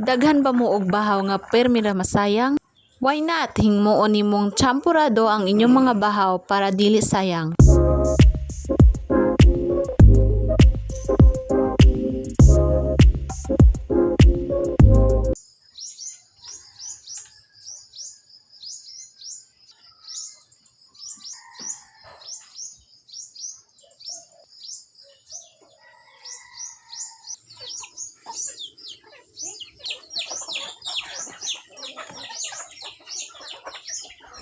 Daghan ba mo og bahaw nga permi ra masayang? Why not hingmuon nimong champurado ang inyong mga bahaw para dili sayang?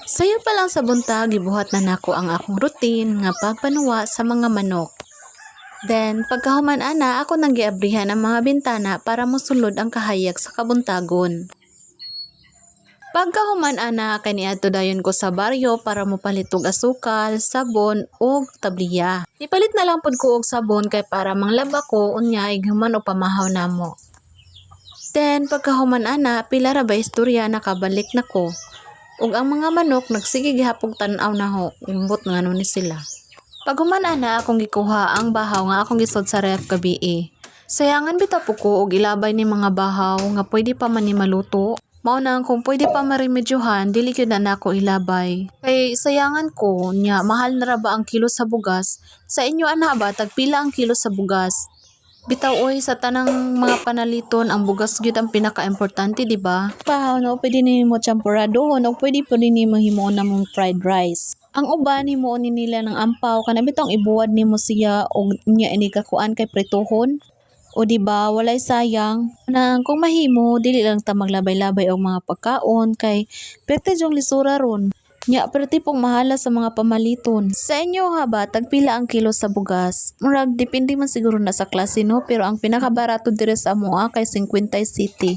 Sayo pa lang sa buntag, gibuhat na nako ang akong routine nga pagpanuwa sa mga manok. Then, pagkahuman ana, ako nang giabrihan ang mga bintana para mosulod ang kahayag sa kabuntagon. Pagkahuman ana, kay niadto dayon ko sa baryo para mopalit og asukal, sabon ug tabliya. Ipalit na lang pud ko og sabon kay para manglaba ko unya ighuman og pamahaw namo. Then, pagkahuman ana, pila ra ba istorya nakabalik nako. Ug ang mga manok nagsige gihapog tan-aw naho, imbot ngano ni sila. Paghuman ana akong gikuha ang bahaw nga akong gisod sa ref gabi. Sayangan bitaw po ko og ilabay ni mga bahaw nga pwede pa man ni maluto. Mao na kung pwede pa maremedyohan, dili gyud na nako ilabay. Kay sayangan ko nya mahal na ra ba ang kilo sa bugas? Sa inyo ana ba tagpila ang kilo sa bugas? Bitaw oy, sa tanang mga panaliton ang bugas gyud ang pinaka-importante, di ba? Bahaw no, pwede nimo champuradohon o pwede po nimo himuon namong fried rice. Ang uban himuon ni nila ng ampaw kana bitong ibuwad nimo siya og nya ini kakuan kay prituhon. O di ba, walay sayang. Nang kung mahimo dili lang ta maglabay-labay og mga pagkaon kay pwede jong lisura ron. Nya pero tipong mahala sa mga pamaliton. Sa inyo ha ba, tagpila ang kilo sa bugas? Murag, depende man siguro na sa klase no, pero ang pinakabarato dire sa amoa kay 50 city.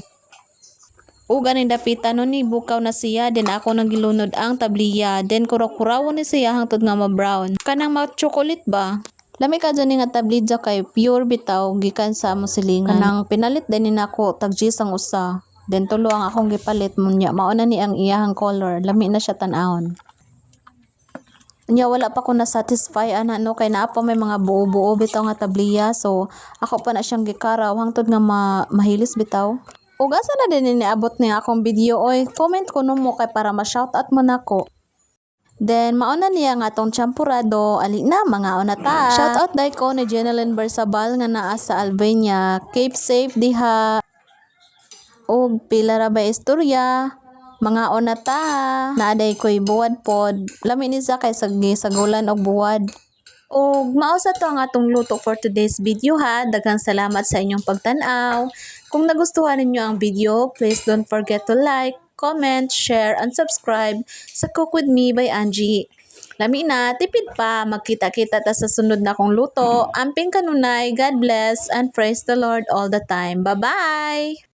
O ganin dapita no ni, bukaw na siya, then ako nang gilunod ang tabliya, then kurawon ni siya hangtod nga ma-brown. Kanang ma-chocolate ba? Lami ka dyan nga tablidya kay pure bitaw, gikan sa musilingan. Kanang pinalit din ni nako tag-G's ang usa. Then tulo ang akong gipalit mo niya. Mauna ni ang iyahang color. Lami na siya tan-ahon. Nya wala pa ko na-satisfy ana no kay naa pa may mga buo-buo bitaw nga tabliya. So ako pa na siyang gikaraw hangtod nga mahilis bitaw. Ug asa na din niabot ni akong video oy. Comment ko no mo kay para ma-shoutout mo nako. Then mauna niya nga tong champurado. Ali na mga una ta. Shoutout dai ko ni Jeneline Bersabal nga naa sa Albania. Keep safe diha. Og pila ra ba istorya mga onata naaday ko'y buwad pod lami ni sa kay sagulan og buwad. Og mao sa to ang atong luto for today's video ha. Daghang salamat sa inyong pagtan-aw. Kung nagustuhan ninyo ang video, please don't forget to like, comment, share, and subscribe sa Cook With Me by Angie. Lami na, tipid pa, magkita-kita ta sa sunod na kong luto. Amping kanunay, God bless, and praise the Lord all the time. Bye-bye!